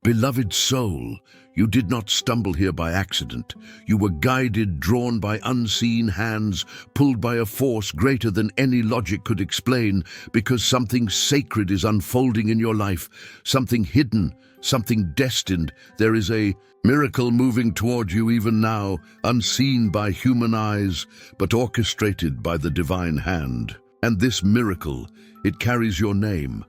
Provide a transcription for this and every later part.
Beloved soul, you did not stumble here by accident. You were guided, drawn by unseen hands, pulled by a force greater than any logic could explain, because something sacred is unfolding in your life, something hidden, something destined. There is a miracle moving toward you even now, unseen by human eyes, but orchestrated by the divine hand. And this miracle, it carries your name.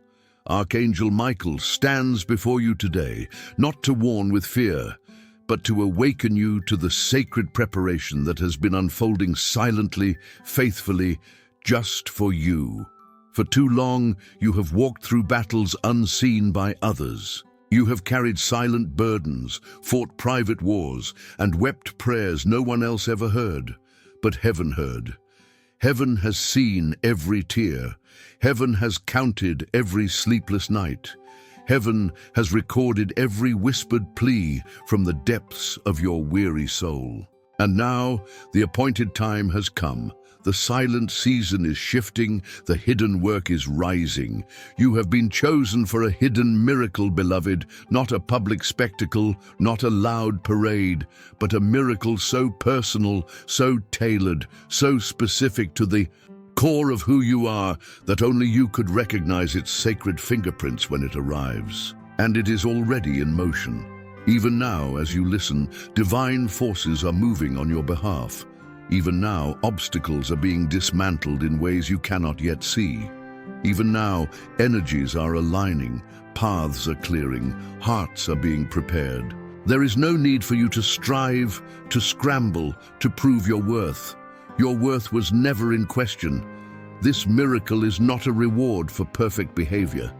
Archangel Michael stands before you today, not to warn with fear, but to awaken you to the sacred preparation that has been unfolding silently, faithfully, just for you. For too long, you have walked through battles unseen by others. You have carried silent burdens, fought private wars, and wept prayers no one else ever heard. But heaven heard. Heaven has seen every tear. Heaven has counted every sleepless night. Heaven has recorded every whispered plea from the depths of your weary soul. And now, the appointed time has come. The silent season is shifting, the hidden work is rising. You have been chosen for a hidden miracle, beloved, not a public spectacle, not a loud parade, but a miracle so personal, so tailored, so specific to the core of who you are that only you could recognize its sacred fingerprints when it arrives. And it is already in motion. Even now, as you listen, divine forces are moving on your behalf. Even now, obstacles are being dismantled in ways you cannot yet see. Even now, energies are aligning, paths are clearing, hearts are being prepared. There is no need for you to strive, to scramble, to prove your worth. Your worth was never in question. This miracle is not a reward for perfect behavior.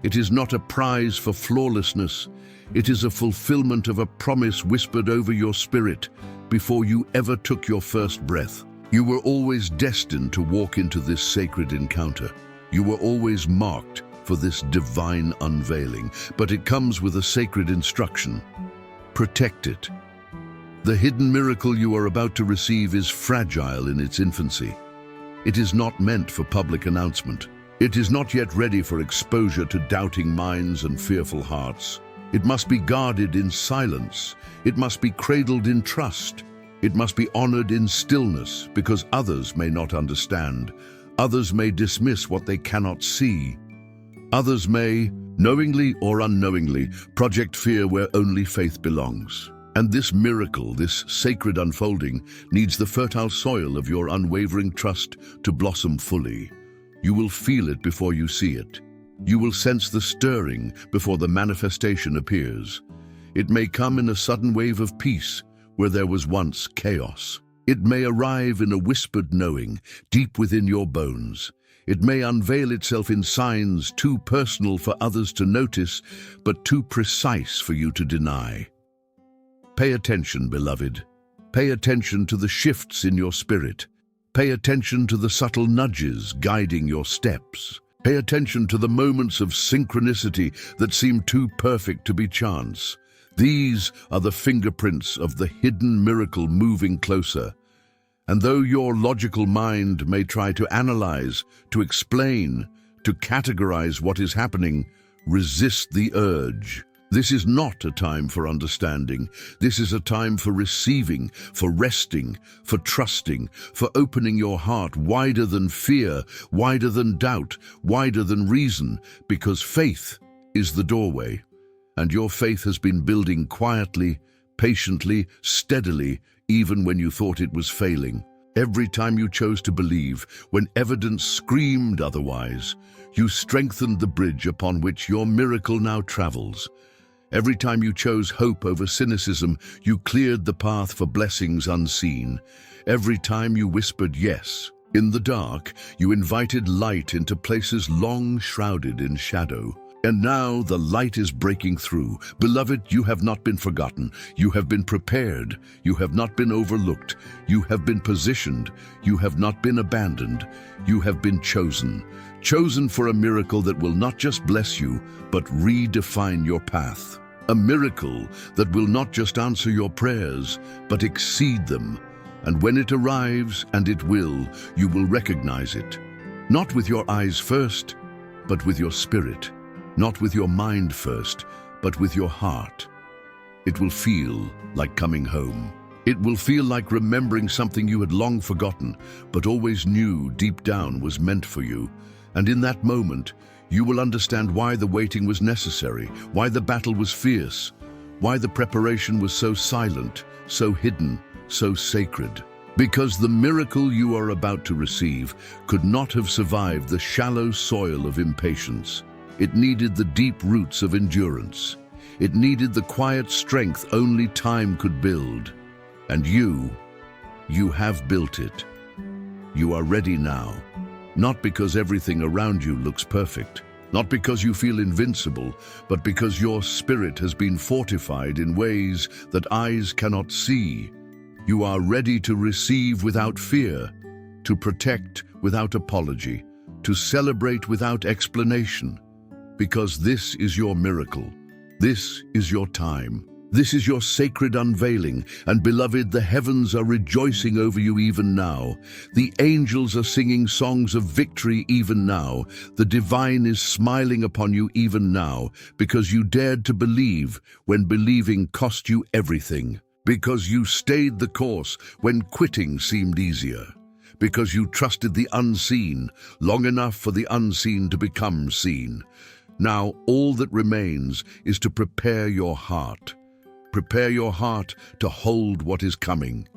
It is not a prize for flawlessness. It is a fulfillment of a promise whispered over your spirit before you ever took your first breath. You were always destined to walk into this sacred encounter. You were always marked for this divine unveiling, but it comes with a sacred instruction. Protect it. The hidden miracle you are about to receive is fragile in its infancy. It is not meant for public announcement. It is not yet ready for exposure to doubting minds and fearful hearts. It must be guarded in silence. It must be cradled in trust. It must be honored in stillness, because others may not understand. Others may dismiss what they cannot see. Others may, knowingly or unknowingly, project fear where only faith belongs. And this miracle, this sacred unfolding, needs the fertile soil of your unwavering trust to blossom fully. You will feel it before you see it. You will sense the stirring before the manifestation appears. It may come in a sudden wave of peace where there was once chaos. It may arrive in a whispered knowing deep within your bones. It may unveil itself in signs too personal for others to notice, but too precise for you to deny. Pay attention, beloved. Pay attention to the shifts in your spirit. Pay attention to the subtle nudges guiding your steps. Pay attention to the moments of synchronicity that seem too perfect to be chance. These are the fingerprints of the hidden miracle moving closer. And though your logical mind may try to analyze, to explain, to categorize what is happening, resist the urge. This is not a time for understanding. This is a time for receiving, for resting, for trusting, for opening your heart wider than fear, wider than doubt, wider than reason, because faith is the doorway. And your faith has been building quietly, patiently, steadily, even when you thought it was failing. Every time you chose to believe, when evidence screamed otherwise, you strengthened the bridge upon which your miracle now travels. Every time you chose hope over cynicism, you cleared the path for blessings unseen. Every time you whispered yes, in the dark, you invited light into places long shrouded in shadow. And now the light is breaking through. Beloved, you have not been forgotten. You have been prepared. You have not been overlooked. You have been positioned. You have not been abandoned. You have been chosen. Chosen for a miracle that will not just bless you, but redefine your path. A miracle that will not just answer your prayers, but exceed them. And when it arrives, and it will, you will recognize it. Not with your eyes first, but with your spirit. Not with your mind first, but with your heart. It will feel like coming home. It will feel like remembering something you had long forgotten, but always knew deep down was meant for you. And in that moment, you will understand why the waiting was necessary, why the battle was fierce, why the preparation was so silent, so hidden, so sacred. Because the miracle you are about to receive could not have survived the shallow soil of impatience. It needed the deep roots of endurance. It needed the quiet strength only time could build. And you have built it. You are ready now, not because everything around you looks perfect, not because you feel invincible, but because your spirit has been fortified in ways that eyes cannot see. You are ready to receive without fear, to protect without apology, to celebrate without explanation, because this is your miracle. This is your time. This is your sacred unveiling, and beloved, the heavens are rejoicing over you even now. The angels are singing songs of victory even now. The divine is smiling upon you even now, because you dared to believe when believing cost you everything. Because you stayed the course when quitting seemed easier. Because you trusted the unseen long enough for the unseen to become seen. Now all that remains is to prepare your heart. Prepare your heart to hold what is coming.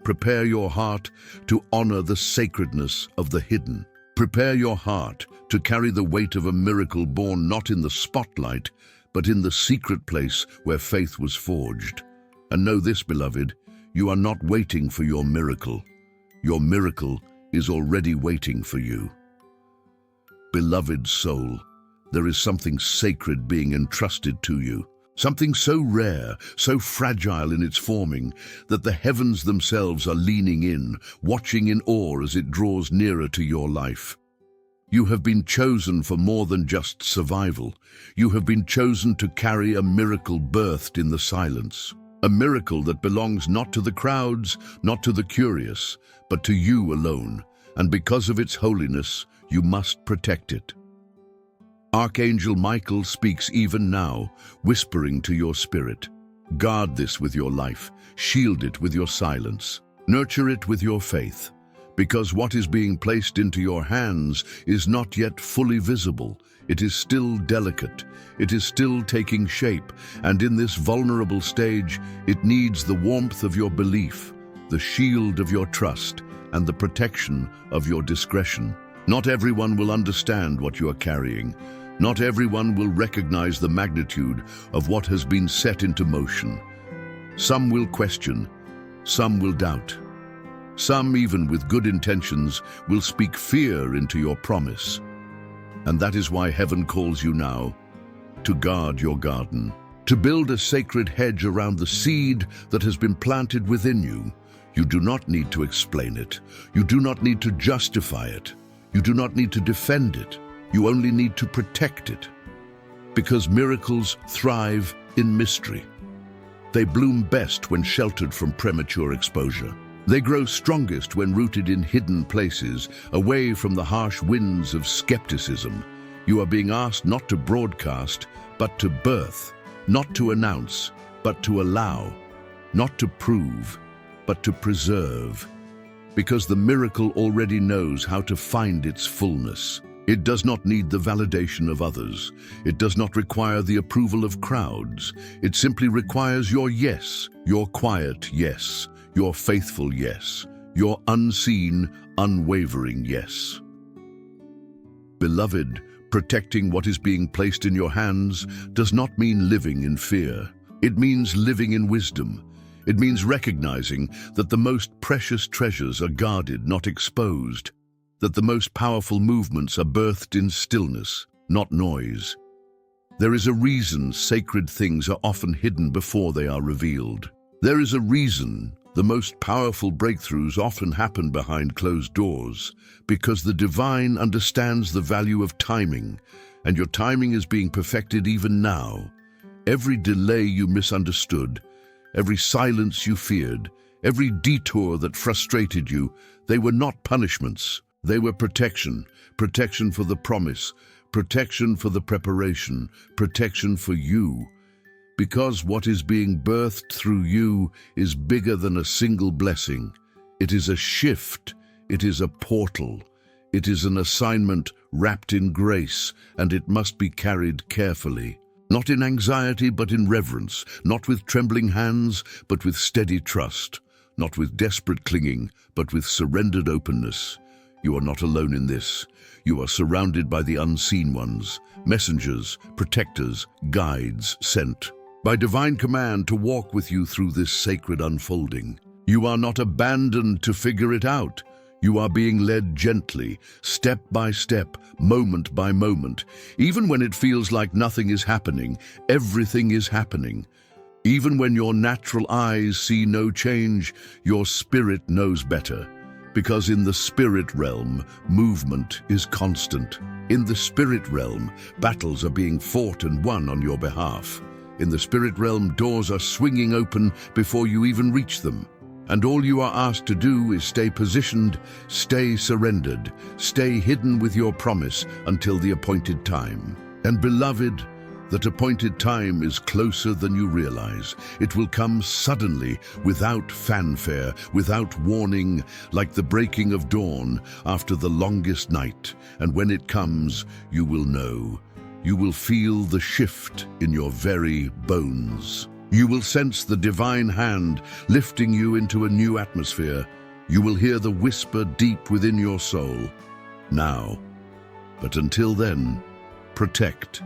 Prepare your heart to honor the sacredness of the hidden. Prepare your heart to carry the weight of a miracle born not in the spotlight, but in the secret place where faith was forged. And know this, beloved, you are not waiting for your miracle. Your miracle is already waiting for you. Beloved soul, there is something sacred being entrusted to you. Something so rare, so fragile in its forming, that the heavens themselves are leaning in, watching in awe as it draws nearer to your life. You have been chosen for more than just survival. You have been chosen to carry a miracle birthed in the silence. A miracle that belongs not to the crowds, not to the curious, but to you alone. And because of its holiness, you must protect it. Archangel Michael speaks even now, whispering to your spirit. Guard this with your life, shield it with your silence, nurture it with your faith, because what is being placed into your hands is not yet fully visible. It is still delicate, it is still taking shape, and in this vulnerable stage, it needs the warmth of your belief, the shield of your trust, and the protection of your discretion. Not everyone will understand what you are carrying. Not everyone will recognize the magnitude of what has been set into motion. Some will question, some will doubt. Some, even with good intentions, will speak fear into your promise. And that is why heaven calls you now to guard your garden, to build a sacred hedge around the seed that has been planted within you. You do not need to explain it. You do not need to justify it. You do not need to defend it. You only need to protect it. Because miracles thrive in mystery. They bloom best when sheltered from premature exposure. They grow strongest when rooted in hidden places, away from the harsh winds of skepticism. You are being asked not to broadcast, but to birth, not to announce, but to allow, not to prove, but to preserve. Because the miracle already knows how to find its fullness. It does not need the validation of others. It does not require the approval of crowds. It simply requires your yes, your quiet yes, your faithful yes, your unseen, unwavering yes. Beloved, protecting what is being placed in your hands does not mean living in fear. It means living in wisdom. It means recognizing that the most precious treasures are guarded, not exposed. That the most powerful movements are birthed in stillness, not noise. There is a reason sacred things are often hidden before they are revealed. There is a reason the most powerful breakthroughs often happen behind closed doors, because the divine understands the value of timing, and your timing is being perfected even now. Every delay you misunderstood, every silence you feared, every detour that frustrated you, they were not punishments. They were protection, protection for the promise, protection for the preparation, protection for you. Because what is being birthed through you is bigger than a single blessing. It is a shift, it is a portal, it is an assignment wrapped in grace, and it must be carried carefully. Not in anxiety, but in reverence, not with trembling hands, but with steady trust, not with desperate clinging, but with surrendered openness. You are not alone in this. You are surrounded by the unseen ones, messengers, protectors, guides sent by divine command to walk with you through this sacred unfolding. You are not abandoned to figure it out. You are being led gently, step by step, moment by moment. Even when it feels like nothing is happening, everything is happening. Even when your natural eyes see no change, your spirit knows better. Because in the spirit realm, movement is constant. In the spirit realm, battles are being fought and won on your behalf. In the spirit realm, doors are swinging open before you even reach them. And all you are asked to do is stay positioned, stay surrendered, stay hidden with your promise until the appointed time. And beloved, that appointed time is closer than you realize. It will come suddenly, without fanfare, without warning, like the breaking of dawn after the longest night. And when it comes, you will know. You will feel the shift in your very bones. You will sense the divine hand lifting you into a new atmosphere. You will hear the whisper deep within your soul. Now. But until then, protect.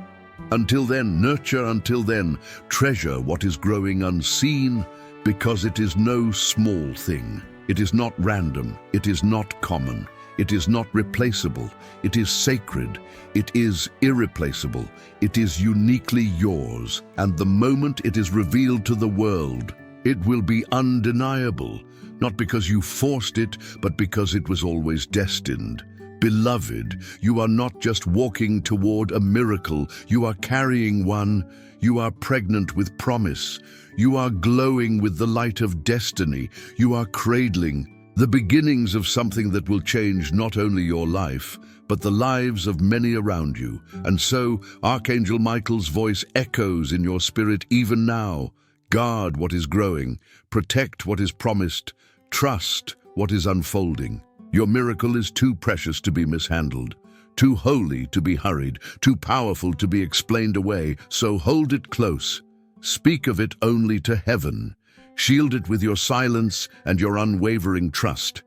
Until then, nurture. Until then, treasure what is growing unseen, because it is no small thing. It is not random. It is not common. It is not replaceable. It is sacred. It is irreplaceable. It is uniquely yours. And the moment it is revealed to the world, it will be undeniable, not because you forced it, but because it was always destined. Beloved, you are not just walking toward a miracle. You are carrying one. You are pregnant with promise. You are glowing with the light of destiny. You are cradling the beginnings of something that will change not only your life, but the lives of many around you. And so, Archangel Michael's voice echoes in your spirit even now. Guard what is growing, protect what is promised, trust what is unfolding. Your miracle is too precious to be mishandled, too holy to be hurried, too powerful to be explained away, so hold it close. Speak of it only to heaven. Shield it with your silence and your unwavering trust,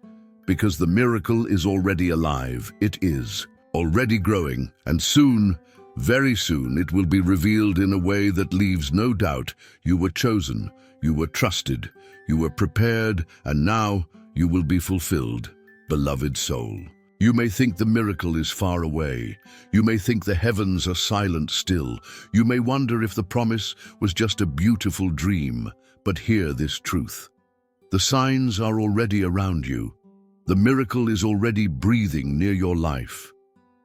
because the miracle is already alive. It is already growing, and soon, very soon, it will be revealed in a way that leaves no doubt. You were chosen, you were trusted, you were prepared, and now you will be fulfilled, beloved soul. You may think the miracle is far away. You may think the heavens are silent still. You may wonder if the promise was just a beautiful dream. But hear this truth. The signs are already around you. The miracle is already breathing near your life.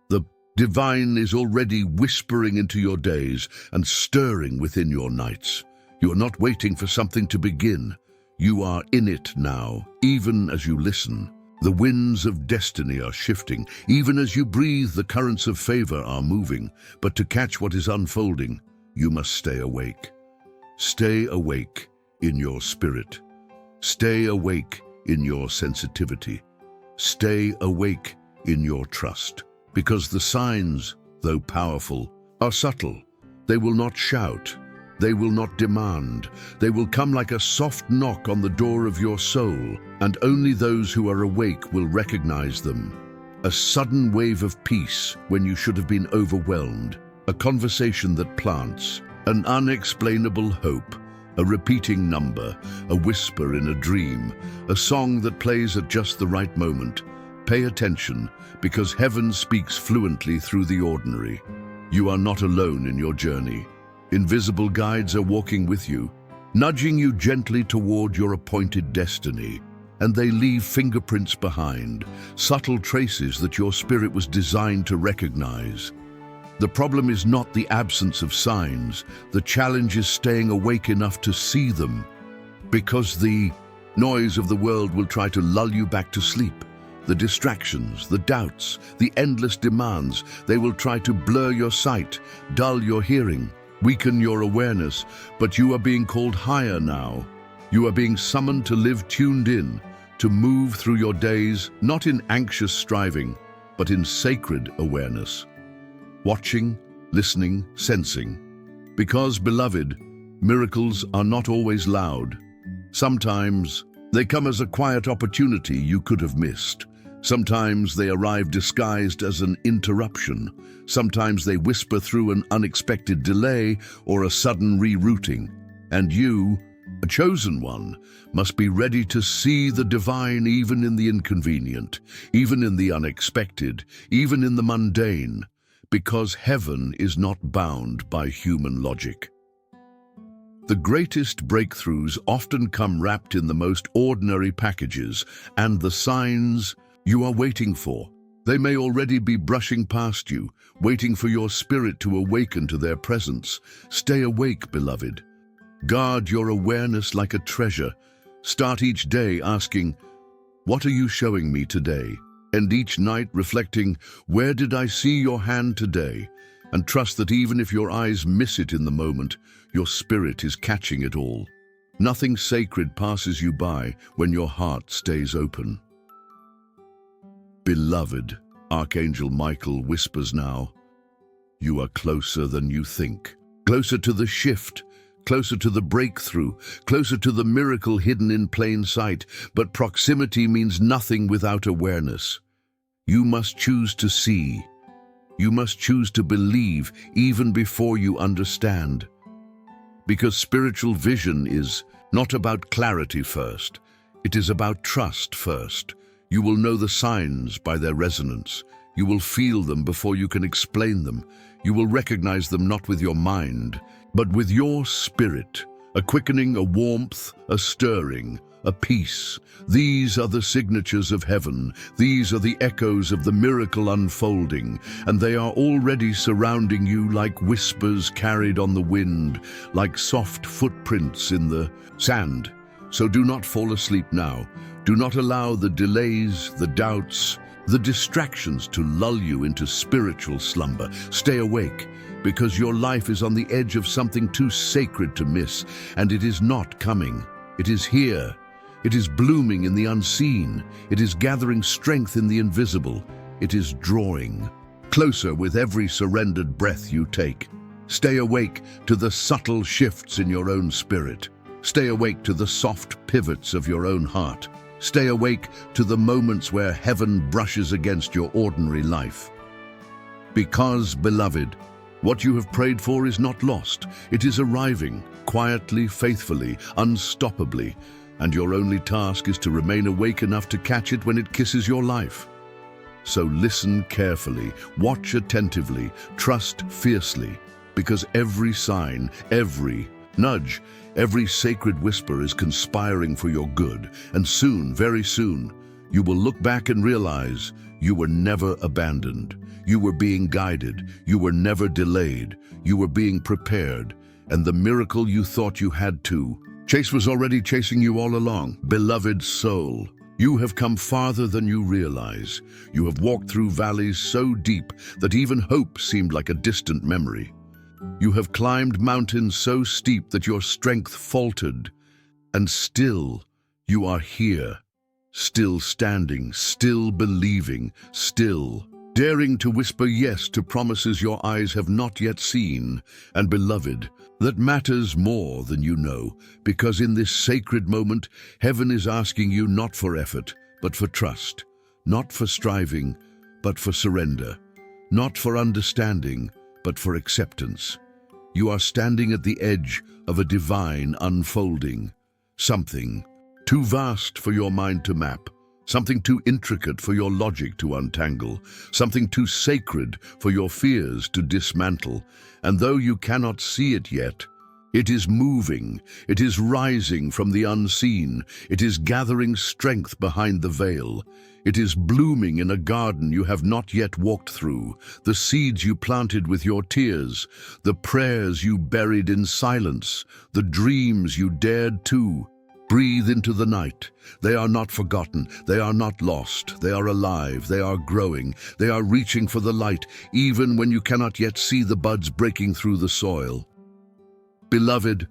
The divine is already whispering into your days and stirring within your nights. You are not waiting for something to begin. You are in it now, even as you listen. The winds of destiny are shifting. Even as you breathe, the currents of favor are moving. But to catch what is unfolding, you must stay awake. Stay awake in your spirit. Stay awake in your sensitivity. Stay awake in your trust. Because the signs, though powerful, are subtle. They will not shout. They will not demand. They will come like a soft knock on the door of your soul, and only those who are awake will recognize them. A sudden wave of peace when you should have been overwhelmed. A conversation that plants. An unexplainable hope. A repeating number, a whisper in a dream, a song that plays at just the right moment. Pay attention, because heaven speaks fluently through the ordinary. You are not alone in your journey. Invisible guides are walking with you, nudging you gently toward your appointed destiny. And they leave fingerprints behind, subtle traces that your spirit was designed to recognize. The problem is not the absence of signs. The challenge is staying awake enough to see them, because the noise of the world will try to lull you back to sleep. The distractions, the doubts, the endless demands, they will try to blur your sight, dull your hearing. weaken your awareness, but you are being called higher now. You are being summoned to live tuned in, to move through your days, not in anxious striving, but in sacred awareness. Watching, listening, sensing. Because, beloved, miracles are not always loud. Sometimes they come as a quiet opportunity you could have missed. Sometimes they arrive disguised as an interruption. Sometimes they whisper through an unexpected delay or a sudden rerouting. And you, a chosen one, must be ready to see the divine even in the inconvenient, even in the unexpected, even in the mundane, because heaven is not bound by human logic. The greatest breakthroughs often come wrapped in the most ordinary packages, and the signs you are waiting for. They may already be brushing past you, waiting for your spirit to awaken to their presence. Stay awake, beloved. Guard your awareness like a treasure. Start each day asking, "What are you showing me today?" And each night reflecting, "Where did I see your hand today?" And trust that even if your eyes miss it in the moment, your spirit is catching it all. Nothing sacred passes you by when your heart stays open. Beloved, Archangel Michael whispers now, you are closer than you think. Closer to the shift, closer to the breakthrough, closer to the miracle hidden in plain sight. But proximity means nothing without awareness. You must choose to see. You must choose to believe even before you understand. Because spiritual vision is not about clarity first. It is about trust first. You will know the signs by their resonance. You will feel them before you can explain them. You will recognize them not with your mind, but with your spirit. A quickening, a warmth, a stirring, a peace. These are the signatures of heaven. These are the echoes of the miracle unfolding, and they are already surrounding you like whispers carried on the wind, like soft footprints in the sand. So do not fall asleep now. Do not allow the delays, the doubts, the distractions to lull you into spiritual slumber. Stay awake, because your life is on the edge of something too sacred to miss, and it is not coming. It is here. It is blooming in the unseen. It is gathering strength in the invisible. It is drawing closer with every surrendered breath you take. Stay awake to the subtle shifts in your own spirit. Stay awake to the soft pivots of your own heart. Stay awake to the moments where heaven brushes against your ordinary life. Because, beloved, what you have prayed for is not lost. It is arriving, quietly, faithfully, unstoppably, and your only task is to remain awake enough to catch it when it kisses your life. So listen carefully, watch attentively, trust fiercely, because every sign, every nudge, every sacred whisper is conspiring for your good, and soon, very soon, you will look back and realize you were never abandoned. You were being guided. You were never delayed. You were being prepared, and the miracle you thought you had to chase was already chasing you all along. Beloved soul, you have come farther than you realize. You have walked through valleys so deep that even hope seemed like a distant memory. You have climbed mountains so steep that your strength faltered, and still you are here, still standing, still believing, still daring to whisper yes to promises your eyes have not yet seen. And beloved, that matters more than you know, because in this sacred moment, heaven is asking you not for effort, but for trust, not for striving, but for surrender, not for understanding, but for acceptance. You are standing at the edge of a divine unfolding, something too vast for your mind to map, something too intricate for your logic to untangle, something too sacred for your fears to dismantle. And though you cannot see it yet, it is moving, it is rising from the unseen, it is gathering strength behind the veil. It is blooming in a garden you have not yet walked through, the seeds you planted with your tears, the prayers you buried in silence, the dreams you dared to breathe into the night. They are not forgotten, they are not lost, they are alive, they are growing, they are reaching for the light, even when you cannot yet see the buds breaking through the soil. Beloved,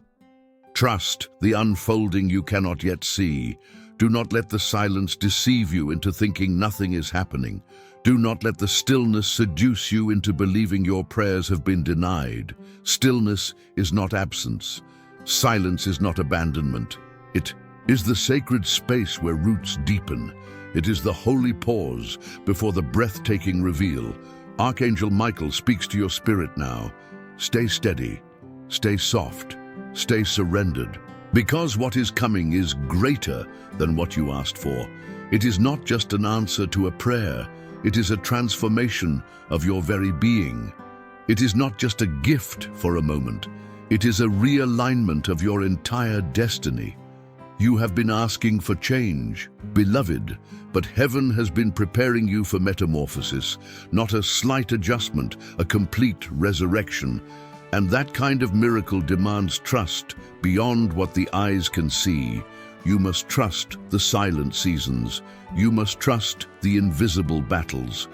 trust the unfolding you cannot yet see. Do not let the silence deceive you into thinking nothing is happening. Do not let the stillness seduce you into believing your prayers have been denied. Stillness is not absence. Silence is not abandonment. It is the sacred space where roots deepen. It is the holy pause before the breathtaking reveal. Archangel Michael speaks to your spirit now. Stay steady, stay soft, stay surrendered. Because what is coming is greater than what you asked for. It is not just an answer to a prayer. It is a transformation of your very being. It is not just a gift for a moment. It is a realignment of your entire destiny. You have been asking for change, beloved, but heaven has been preparing you for metamorphosis, not a slight adjustment, a complete resurrection. And that kind of miracle demands trust beyond what the eyes can see. You must trust the silent seasons. You must trust the invisible battles.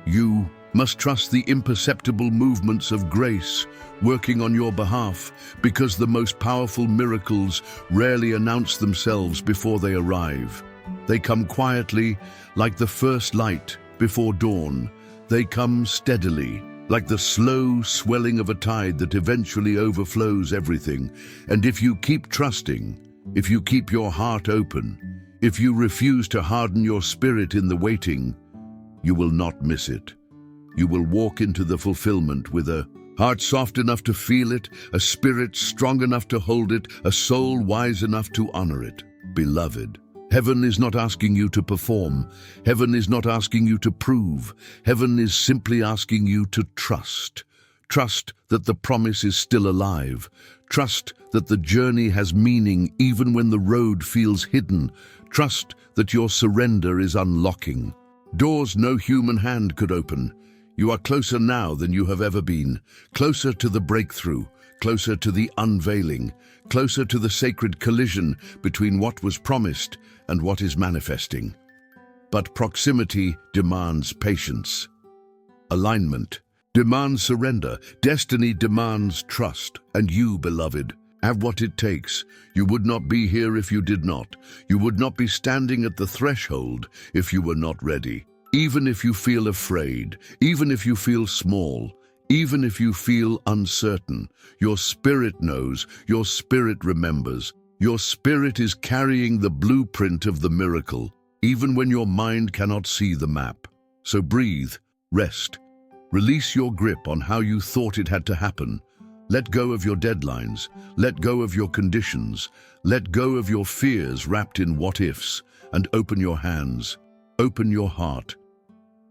You must trust the imperceptible movements of grace working on your behalf, because the most powerful miracles rarely announce themselves before they arrive. They come quietly, like the first light before dawn. They come steadily, like the slow swelling of a tide that eventually overflows everything. And if you keep trusting, if you keep your heart open, if you refuse to harden your spirit in the waiting, you will not miss it. You will walk into the fulfillment with a heart soft enough to feel it, a spirit strong enough to hold it, a soul wise enough to honor it. Beloved, heaven is not asking you to perform. Heaven is not asking you to prove. Heaven is simply asking you to trust. Trust that the promise is still alive. Trust that the journey has meaning even when the road feels hidden. Trust that your surrender is unlocking doors no human hand could open. You are closer now than you have ever been, closer to the breakthrough, closer to the unveiling, closer to the sacred collision between what was promised and what is manifesting. But proximity demands patience. Alignment demands surrender. Destiny demands trust. And you, beloved, have what it takes. You would not be here if you did not. You would not be standing at the threshold if you were not ready. Even if you feel afraid, even if you feel small, even if you feel uncertain, your spirit knows, your spirit remembers. Your spirit is carrying the blueprint of the miracle, even when your mind cannot see the map. So breathe, rest, release your grip on how you thought it had to happen. Let go of your deadlines, let go of your conditions, let go of your fears wrapped in what-ifs, and open your hands, open your heart.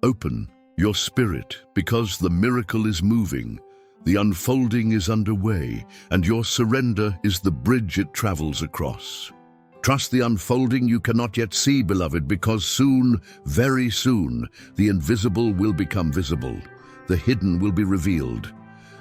Open your spirit, because the miracle is moving, the unfolding is underway, and your surrender is the bridge it travels across. Trust the unfolding you cannot yet see, beloved, because soon, very soon, the invisible will become visible, the hidden will be revealed,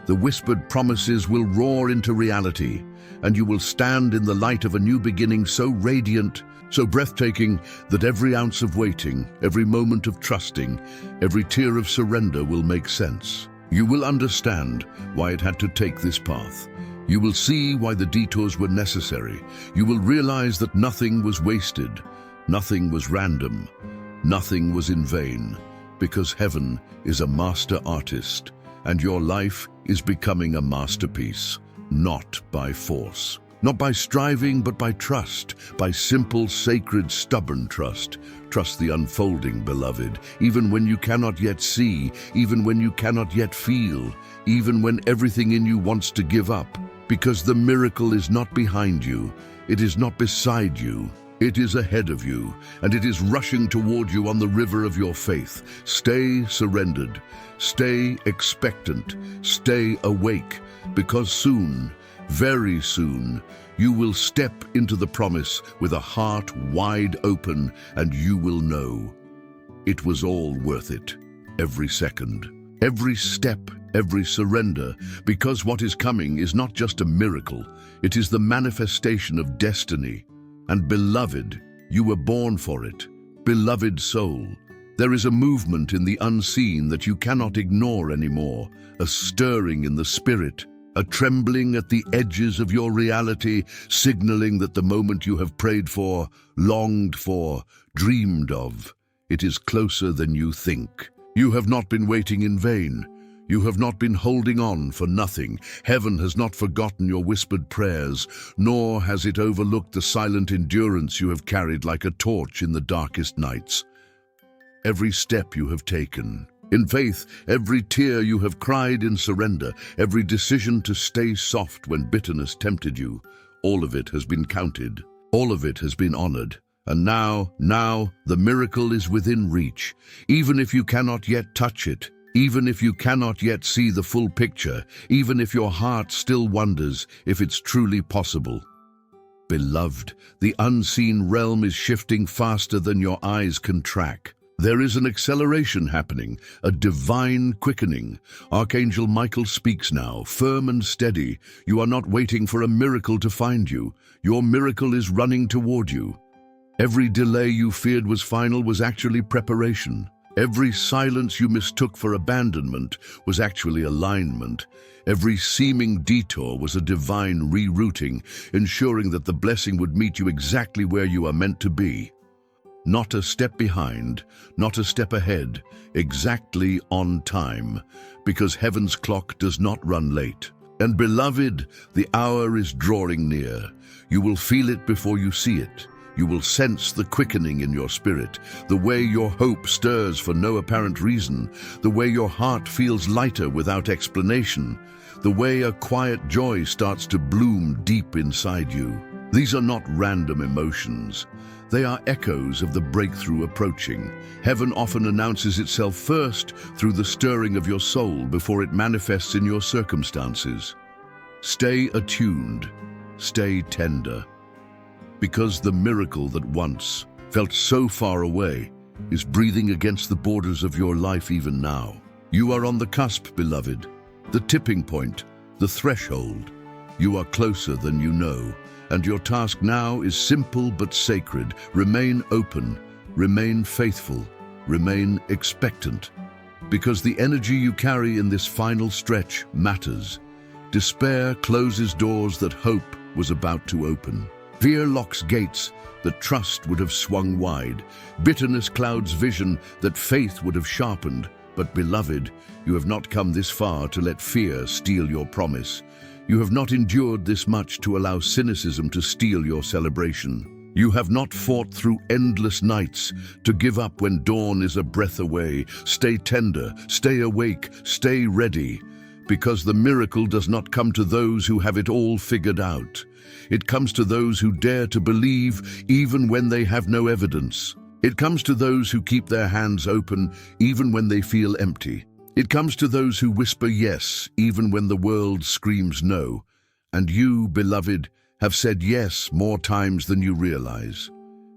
the whispered promises will roar into reality, and you will stand in the light of a new beginning so radiant, so breathtaking, that every ounce of waiting, every moment of trusting, every tear of surrender will make sense. You will understand why it had to take this path. You will see why the detours were necessary. You will realize that nothing was wasted, nothing was random, nothing was in vain, because heaven is a master artist, and your life is becoming a masterpiece, not by force. Not by striving, but by trust, by simple, sacred, stubborn trust. Trust the unfolding, beloved, even when you cannot yet see, even when you cannot yet feel, even when everything in you wants to give up. Because the miracle is not behind you, it is not beside you, it is ahead of you, and it is rushing toward you on the river of your faith. Stay surrendered, stay expectant, stay awake, because soon, very soon, you will step into the promise with a heart wide open, and you will know it was all worth it. Every second, every step, every surrender, because what is coming is not just a miracle, it is the manifestation of destiny. And beloved, you were born for it. Beloved soul, there is a movement in the unseen that you cannot ignore anymore, a stirring in the spirit, a trembling at the edges of your reality, signaling that the moment you have prayed for, longed for, dreamed of, it is closer than you think. You have not been waiting in vain. You have not been holding on for nothing. Heaven has not forgotten your whispered prayers, nor has it overlooked the silent endurance you have carried like a torch in the darkest nights. Every step you have taken in faith, every tear you have cried in surrender, every decision to stay soft when bitterness tempted you, all of it has been counted. All of it has been honored. And now, the miracle is within reach. Even if you cannot yet touch it, even if you cannot yet see the full picture, even if your heart still wonders if it's truly possible. Beloved, the unseen realm is shifting faster than your eyes can track. There is an acceleration happening, a divine quickening. Archangel Michael speaks now, firm and steady. You are not waiting for a miracle to find you. Your miracle is running toward you. Every delay you feared was final was actually preparation. Every silence you mistook for abandonment was actually alignment. Every seeming detour was a divine rerouting, ensuring that the blessing would meet you exactly where you are meant to be. Not a step behind, not a step ahead, exactly on time, because heaven's clock does not run late. And beloved, the hour is drawing near. You will feel it before you see it. You will sense the quickening in your spirit, the way your hope stirs for no apparent reason, the way your heart feels lighter without explanation, the way a quiet joy starts to bloom deep inside you. These are not random emotions. They are echoes of the breakthrough approaching. Heaven often announces itself first through the stirring of your soul before it manifests in your circumstances. Stay attuned, stay tender, because the miracle that once felt so far away is breathing against the borders of your life even now. You are on the cusp, beloved, the tipping point, the threshold. You are closer than you know. And your task now is simple but sacred. Remain open, remain faithful, remain expectant. Because the energy you carry in this final stretch matters. Despair closes doors that hope was about to open. Fear locks gates that trust would have swung wide. Bitterness clouds vision that faith would have sharpened. But beloved, you have not come this far to let fear steal your promise. You have not endured this much to allow cynicism to steal your celebration. You have not fought through endless nights to give up when dawn is a breath away. Stay tender, stay awake, stay ready, because the miracle does not come to those who have it all figured out. It comes to those who dare to believe even when they have no evidence. It comes to those who keep their hands open even when they feel empty. It comes to those who whisper yes, even when the world screams no. And you, beloved, have said yes more times than you realize.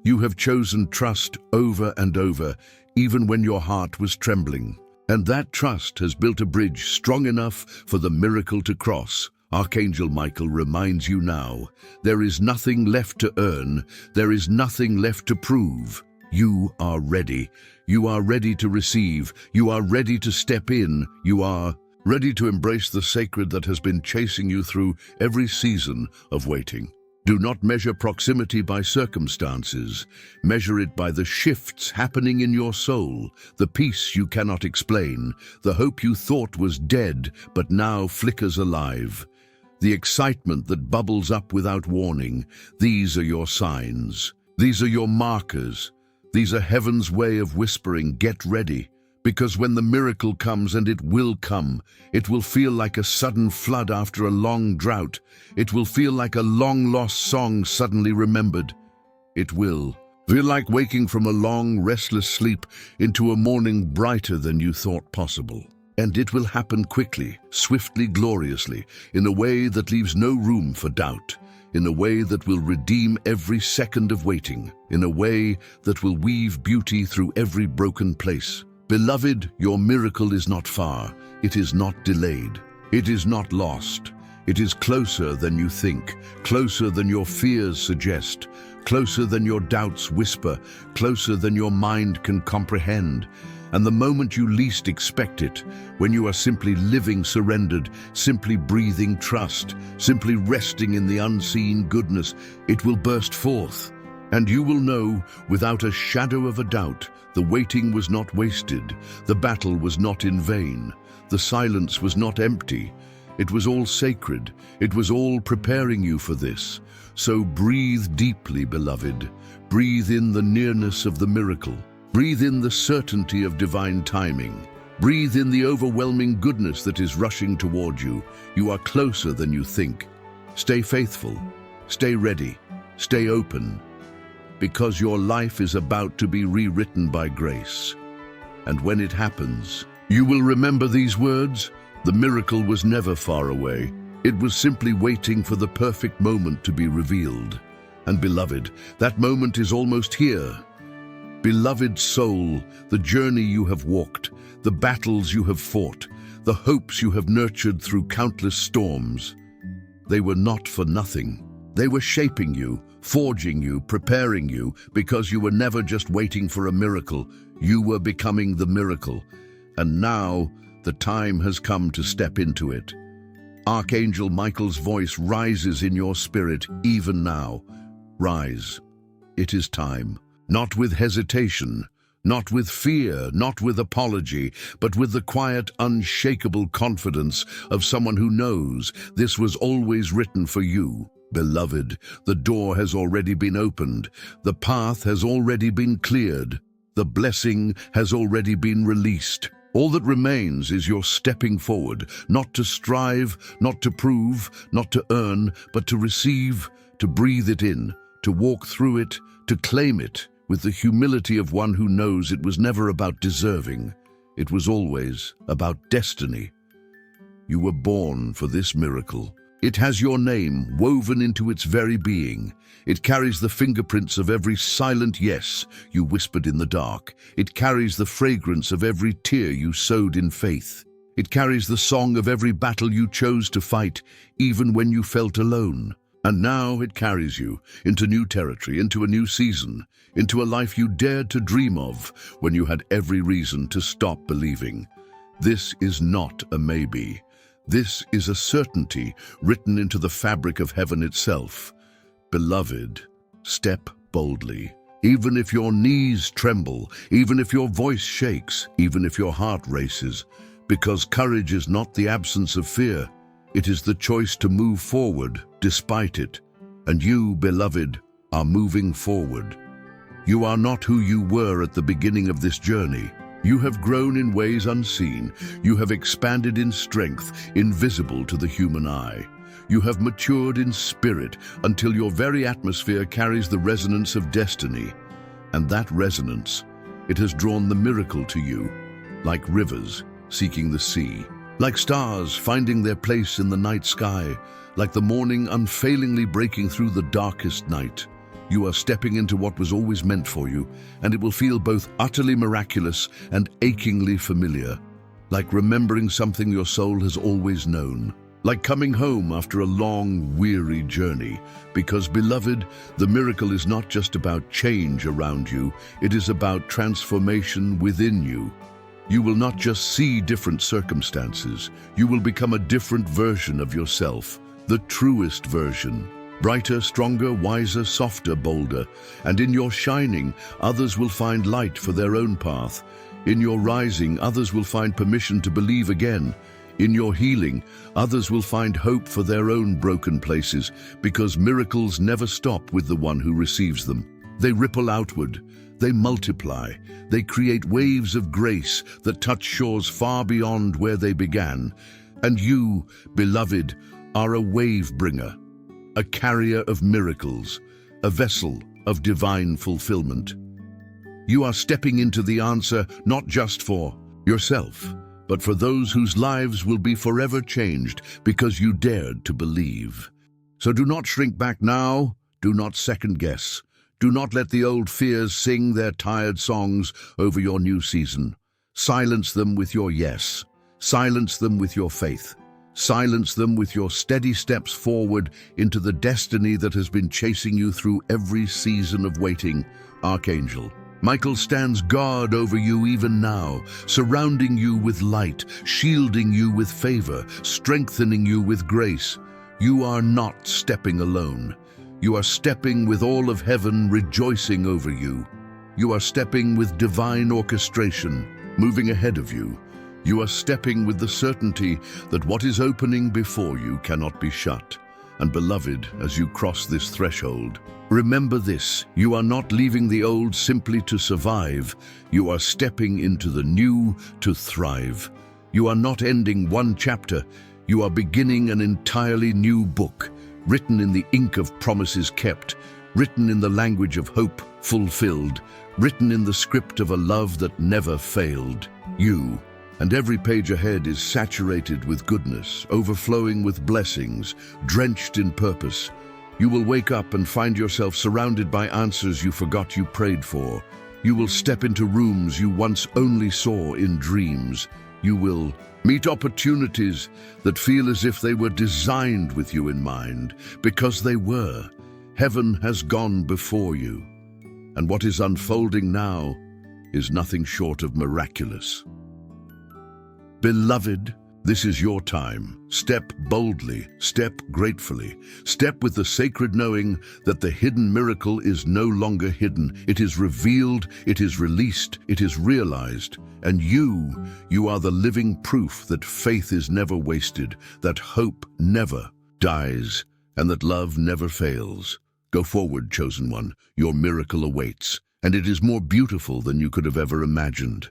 You have chosen trust over and over, even when your heart was trembling. And that trust has built a bridge strong enough for the miracle to cross. Archangel Michael reminds you now, there is nothing left to earn, there is nothing left to prove. You are ready. You are ready to receive. You are ready to step in. You are ready to embrace the sacred that has been chasing you through every season of waiting. Do not measure proximity by circumstances. Measure it by the shifts happening in your soul, the peace you cannot explain, the hope you thought was dead but now flickers alive, the excitement that bubbles up without warning. These are your signs. These are your markers. These are heaven's way of whispering, get ready, because when the miracle comes, and it will come, it will feel like a sudden flood after a long drought. It will feel like a long-lost song suddenly remembered. It will feel like waking from a long, restless sleep into a morning brighter than you thought possible. And it will happen quickly, swiftly, gloriously, in a way that leaves no room for doubt. In a way that will redeem every second of waiting, in a way that will weave beauty through every broken place. Beloved, your miracle is not far. It is not delayed. It is not lost. It is closer than you think, closer than your fears suggest, closer than your doubts whisper, closer than your mind can comprehend. And the moment you least expect it, when you are simply living surrendered, simply breathing trust, simply resting in the unseen goodness, it will burst forth. And you will know, without a shadow of a doubt, the waiting was not wasted, the battle was not in vain, the silence was not empty. It was all sacred, it was all preparing you for this. So breathe deeply, beloved. Breathe in the nearness of the miracle. Breathe in the certainty of divine timing. Breathe in the overwhelming goodness that is rushing toward you. You are closer than you think. Stay faithful. Stay ready. Stay open. Because your life is about to be rewritten by grace. And when it happens, you will remember these words. The miracle was never far away. It was simply waiting for the perfect moment to be revealed. And beloved, that moment is almost here. Beloved soul, the journey you have walked, the battles you have fought, the hopes you have nurtured through countless storms, they were not for nothing. They were shaping you, forging you, preparing you, because you were never just waiting for a miracle. You were becoming the miracle. And now, the time has come to step into it. Archangel Michael's voice rises in your spirit even now. Rise. It is time. Not with hesitation, not with fear, not with apology, but with the quiet, unshakable confidence of someone who knows this was always written for you. Beloved, the door has already been opened. The path has already been cleared. The blessing has already been released. All that remains is your stepping forward, not to strive, not to prove, not to earn, but to receive, to breathe it in, to walk through it, to claim it, with the humility of one who knows it was never about deserving. It was always about destiny. You were born for this miracle. It has your name woven into its very being. It carries the fingerprints of every silent yes you whispered in the dark. It carries the fragrance of every tear you sowed in faith. It carries the song of every battle you chose to fight, even when you felt alone. And now it carries you into new territory, into a new season, into a life you dared to dream of when you had every reason to stop believing. This is not a maybe. This is a certainty written into the fabric of heaven itself. Beloved, step boldly. Even if your knees tremble, even if your voice shakes, even if your heart races, because courage is not the absence of fear. It is the choice to move forward despite it. And you, beloved, are moving forward. You are not who you were at the beginning of this journey. You have grown in ways unseen. You have expanded in strength, invisible to the human eye. You have matured in spirit until your very atmosphere carries the resonance of destiny. And that resonance, it has drawn the miracle to you, like rivers seeking the sea, like stars finding their place in the night sky, like the morning unfailingly breaking through the darkest night. You are stepping into what was always meant for you, and it will feel both utterly miraculous and achingly familiar, like remembering something your soul has always known, like coming home after a long, weary journey. Because, beloved, the miracle is not just about change around you, it is about transformation within you. You will not just see different circumstances, you will become a different version of yourself, the truest version. Brighter, stronger, wiser, softer, bolder. And in your shining, others will find light for their own path. In your rising, others will find permission to believe again. In your healing, others will find hope for their own broken places, because miracles never stop with the one who receives them. They ripple outward, they multiply, they create waves of grace that touch shores far beyond where they began. And you, beloved, are a wave bringer, a carrier of miracles, a vessel of divine fulfillment. You are stepping into the answer not just for yourself, but for those whose lives will be forever changed because you dared to believe. So do not shrink back now, do not second guess. Do not let the old fears sing their tired songs over your new season. Silence them with your yes. Silence them with your faith. Silence them with your steady steps forward into the destiny that has been chasing you through every season of waiting. Archangel, Michael stands guard over you even now, surrounding you with light, shielding you with favor, strengthening you with grace. You are not stepping alone. You are stepping with all of heaven rejoicing over you. You are stepping with divine orchestration, moving ahead of you. You are stepping with the certainty that what is opening before you cannot be shut. And beloved, as you cross this threshold, remember this: you are not leaving the old simply to survive. You are stepping into the new to thrive. You are not ending one chapter. You are beginning an entirely new book, written in the ink of promises kept, written in the language of hope fulfilled, written in the script of a love that never failed. You. And every page ahead is saturated with goodness, overflowing with blessings, drenched in purpose. You will wake up and find yourself surrounded by answers you forgot you prayed for. You will step into rooms you once only saw in dreams. You will meet opportunities that feel as if they were designed with you in mind, because they were. Heaven has gone before you. And what is unfolding now is nothing short of miraculous. Beloved, this is your time. Step boldly, step gratefully, step with the sacred knowing that the hidden miracle is no longer hidden. It is revealed, it is released, it is realized. And you are the living proof that faith is never wasted, that hope never dies, and that love never fails. Go forward, chosen one. Your miracle awaits, and it is more beautiful than you could have ever imagined.